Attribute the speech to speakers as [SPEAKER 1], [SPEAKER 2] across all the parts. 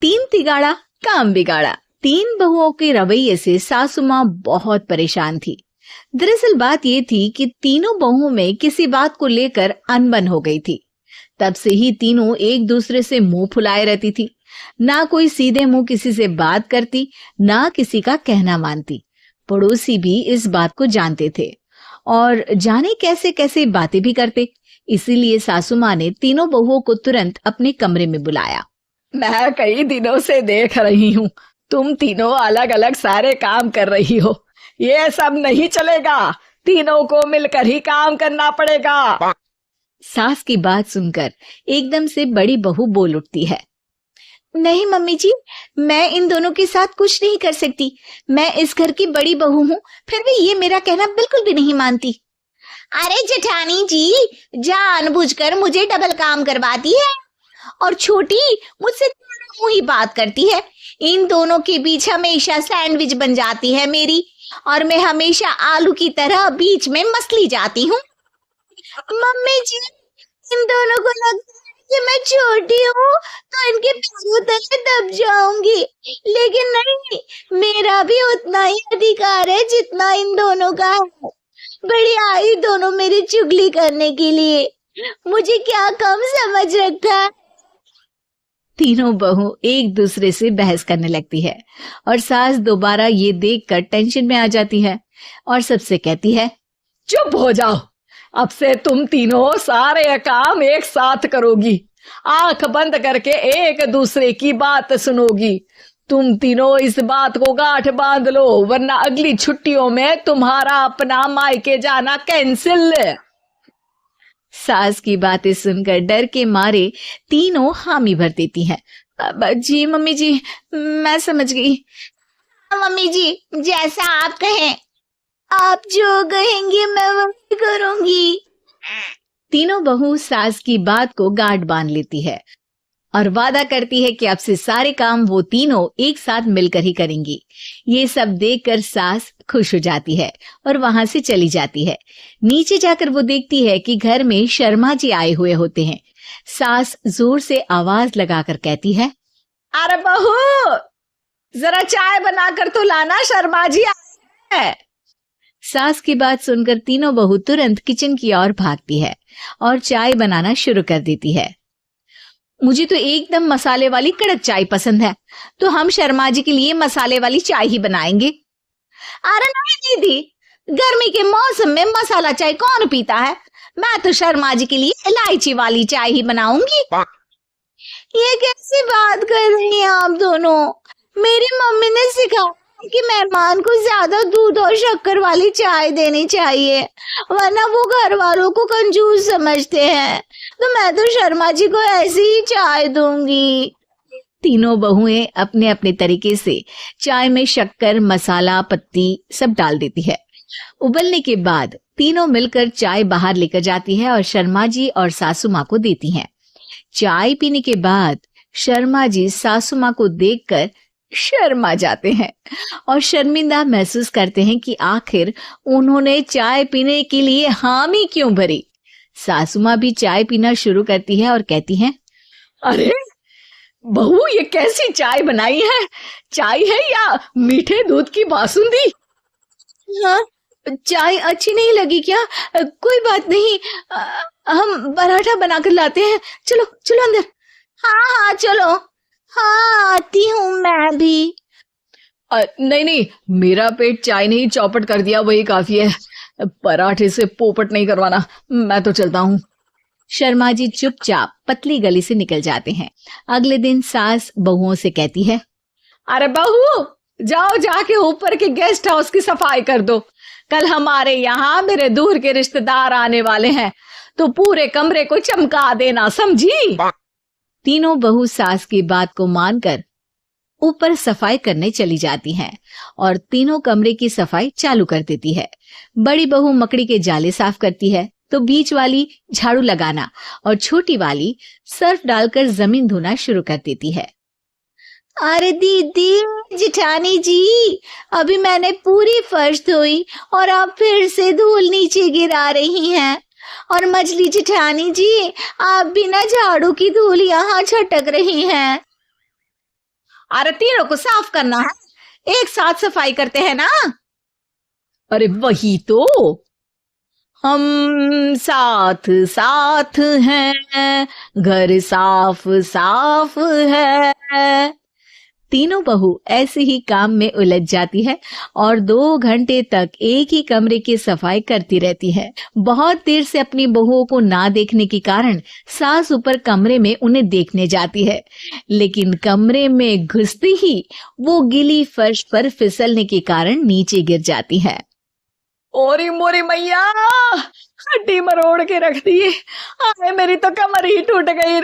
[SPEAKER 1] तीन तिगाड़ा काम बिगाड़ा। तीन बहुओं के रवैये से सासू माँ बहुत परेशान थी। दरअसल बात ये थी कि तीनों बहुओं में किसी बात को लेकर अनबन हो गई थी। तब से ही तीनों एक दूसरे से मुंह फुलाए रहती थी। ना कोई सीधे मुंह किसी से बात करती, ना किसी का कहना मानती। पड़ोसी भी इस बात को जानते थे और जाने कैसे कैसे बातें भी करते। इसीलिए सासू माँ ने तीनों बहुओं को तुरंत अपने कमरे में बुलाया।
[SPEAKER 2] मैं कई दिनों से देख रही हूँ, तुम तीनों अलग अलग सारे काम कर रही हो। ये सब नहीं चलेगा, तीनों को मिलकर ही काम करना पड़ेगा।
[SPEAKER 1] सास की बात सुनकर एकदम से बड़ी बहू बोल उठती है। नहीं मम्मी जी, मैं इन दोनों के साथ कुछ नहीं कर सकती। मैं इस घर की बड़ी बहू हूँ, फिर भी ये मेरा कहना बिल्कुल भी नहीं मानती। अरे जेठानी जी, जानबूझकर मुझे डबल काम करवाती है और छोटी मुझसे मुंह ही बात करती है। इन दोनों के बीच हमेशा सैंडविच बन जाती है मेरी, और मैं हमेशा आलू की तरह बीच में मसली जाती हूँ। मम्मी जी, इन दोनों को लगता है कि मैं छोटी हूँ तो इनके पैरों तले दब जाऊंगी, लेकिन नहीं, मेरा भी उतना ही अधिकार है जितना इन दोनों का है। बड़ी आई दोनों मेरी चुगली करने के लिए, मुझे क्या कम समझ रखा है। तीनों बहू एक दूसरे से बहस करने लगती है और सास दोबारा ये देखकर टेंशन में आ जाती है और सबसे कहती है,
[SPEAKER 2] चुप हो जाओ, अब से तुम तीनों सारे काम एक साथ करोगी। आंख बंद करके एक दूसरे की बात सुनोगी। तुम तीनों इस बात को गांठ बांध लो, वरना अगली छुट्टियों में तुम्हारा अपना मायके जाना कैंसिल।
[SPEAKER 1] सास की बातें सुनकर डर के मारे तीनों हामी भर देती हैं। जी मम्मी जी, मैं समझ गई। मम्मी जी, जैसा आप कहें, आप जो कहेंगे मैं वही करूंगी। तीनों बहू सास की बात को गांठ बांध लेती है और वादा करती है कि अब से सारे काम वो तीनों एक साथ मिलकर ही करेंगी। ये सब देखकर सास खुश हो जाती है और वहां से चली जाती है। नीचे जाकर वो देखती है कि घर में शर्मा जी आए हुए होते हैं। सास जोर से आवाज लगाकर कहती है,
[SPEAKER 2] अरे बहू, जरा चाय बनाकर तो लाना, शर्मा जी आए हैं।
[SPEAKER 1] सास की बात सुनकर तीनों बहू तुरंत किचन की ओर भागती है और चाय बनाना शुरू कर देती है। मुझे तो एकदम मसाले वाली कड़क चाय पसंद है, तो हम शर्मा जी के लिए मसाले वाली चाय ही बनाएंगे। अरे नहीं दीदी, गर्मी के मौसम में मसाला चाय कौन पीता है? मैं तो शर्मा जी के लिए इलायची वाली चाय ही बनाऊंगी। ये कैसी बात कर रही हैं आप दोनों? मेरी मम्मी ने सिखाया कि मेहमान को ज्यादा दूध और शक्कर वाली चाय देनी चाहिए, वरना वो घर वालों को कंजूस समझते हैं। तो मैं तो शर्मा जी को ऐसी ही चाय दूंगी। तीनों बहुएं अपने अपने तरीके से चाय में शक्कर, मसाला, पत्ती सब डाल देती है। उबलने के बाद तीनों मिलकर चाय बाहर लेकर जाती है और शर्मा जी और सासू माँ को देती हैं। चाय पीने के बाद शर्मा जी सासू माँ को देखकर शर्मा जाते हैं और शर्मिंदा महसूस करते हैं कि आखिर उन्होंने चाय पीने के लिए हामी क्यों भरी। सासू माँ भी चाय पीना शुरू करती है और कहती हैं,
[SPEAKER 2] अरे बहू, ये कैसी चाय बनाई है? चाय है या मीठे दूध की बासुंदी?
[SPEAKER 1] हाँ, चाय अच्छी नहीं लगी क्या? कोई बात नहीं, हम पराठा बनाकर लाते हैं। चलो चलो अंदर। हाँ चलो। हाँ, आती हूँ मैं भी।
[SPEAKER 2] नहीं नहीं, मेरा पेट चाय ने ही चौपट कर दिया, वही काफी है। पराठे से पोपट नहीं करवाना, मैं तो चलता हूँ।
[SPEAKER 1] शर्मा जी चुपचाप पतली गली से निकल जाते हैं। अगले दिन सास बहुओं से कहती है,
[SPEAKER 2] अरे बहू, जाओ जाके ऊपर के गेस्ट हाउस की सफाई कर दो। कल हमारे यहाँ मेरे दूर के रिश्तेदार आने वाले हैं, तो पूरे कमरे को चमका देना, समझी?
[SPEAKER 1] तीनों बहू सास की बात को मानकर ऊपर सफाई करने चली जाती हैं और तीनों कमरे की सफाई चालू कर देती है। बड़ी बहू मकड़ी के जाले साफ करती है, तो बीच वाली झाड़ू लगाना और छोटी वाली सर्फ डालकर जमीन धोना शुरू कर देती है। अरे दीदी, जेठानी जी, अभी मैंने पूरी फर्श धोई और आप फिर से धूल नीचे गिरा रही हैं। और मछली जेठानी जी, आप बिना झाड़ू की धूल यहाँ छटक रही हैं। अरे तीनों को साफ करना है, एक साथ सफाई करते हैं ना।
[SPEAKER 2] अरे वही तो,
[SPEAKER 1] हम साथ साथ हैं, घर साफ साफ है। तीनों बहू ऐसे ही काम में उलझ जाती है और 2 घंटे तक एक ही कमरे की सफाई करती रहती है। बहुत देर से अपनी बहुओं को ना देखने के कारण सास ऊपर कमरे में उन्हें देखने जाती है, लेकिन कमरे में घुसते ही वो गीली फर्श पर फिसलने के कारण नीचे गिर जाती है।
[SPEAKER 2] ओरी मोरी मैया, हड्डी मरोड़ के रख दी। अरे मेरी तो कमर ही टूट गई।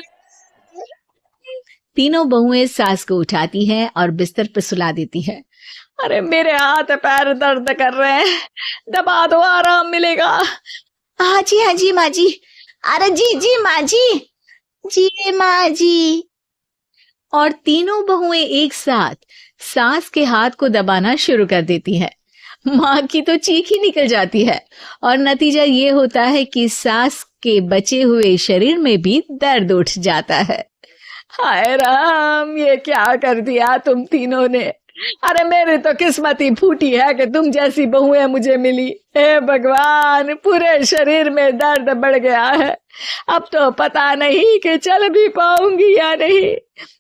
[SPEAKER 1] तीनों बहुएं सास को उठाती हैं और बिस्तर पर सुला देती है।
[SPEAKER 2] अरे मेरे हाथ पैर दर्द कर रहे हैं, दबा दो, आराम मिलेगा।
[SPEAKER 1] हाँ जी माँ जी। अरे जी माँ जी माँ जी। और तीनों बहुएं एक साथ सास के हाथ को दबाना शुरू कर देती हैं। माँ की तो चीख ही निकल जाती है और नतीजा ये होता है कि सास के बचे हुए शरीर में भी दर्द उठ जाता है।
[SPEAKER 2] हाय राम, ये क्या कर दिया तुम तीनों ने। अरे मेरी तो किस्मत ही फूटी है कि तुम जैसी बहुएं मुझे मिली। हे भगवान, पूरे शरीर में दर्द बढ़ गया है। अब तो पता नहीं कि चल भी पाऊंगी या नहीं।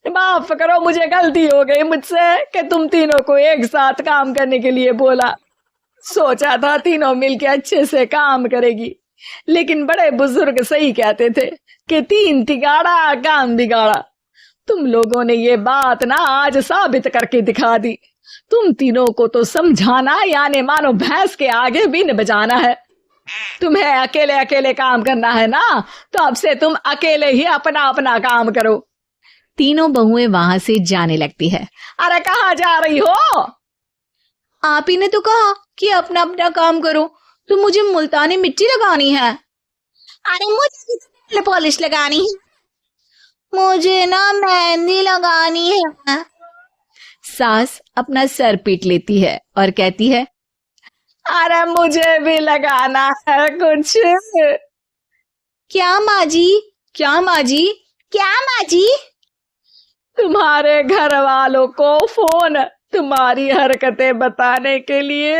[SPEAKER 2] माफ करो, मुझे गलती हो गई मुझसे कि तुम तीनों को एक साथ काम करने के लिए बोला। सोचा था तीनों मिलके अच्छे से काम करेगी, लेकिन बड़े बुजुर्ग सही कहते थे कि 3 तिगाड़ा काम बिगाड़ा। तुम लोगों ने ये बात ना आज साबित करके दिखा दी। तुम तीनों को तो समझाना यानी मानो भैंस के आगे भी न बजाना है। तुम्हें अकेले अकेले काम करना है ना, तो अब से तुम अकेले ही अपना अपना काम करो।
[SPEAKER 1] तीनों बहुएं वहां से जाने लगती है।
[SPEAKER 2] अरे कहाँ जा रही हो?
[SPEAKER 1] आप ही ने तो कहा कि अपना अपना काम करो, तो मुझे मुल्तानी मिट्टी लगानी है। अरे मुझे नेल पॉलिश लगानी है, मुझे ना मेहंदी लगानी है। सास अपना सर पीट लेती है और कहती है,
[SPEAKER 2] अरे मुझे भी लगाना है कुछ।
[SPEAKER 1] क्या माँ जी? क्या माँ जी? क्या माँ जी?
[SPEAKER 2] तुम्हारे घर वालों को फोन तुम्हारी हरकतें बताने के लिए।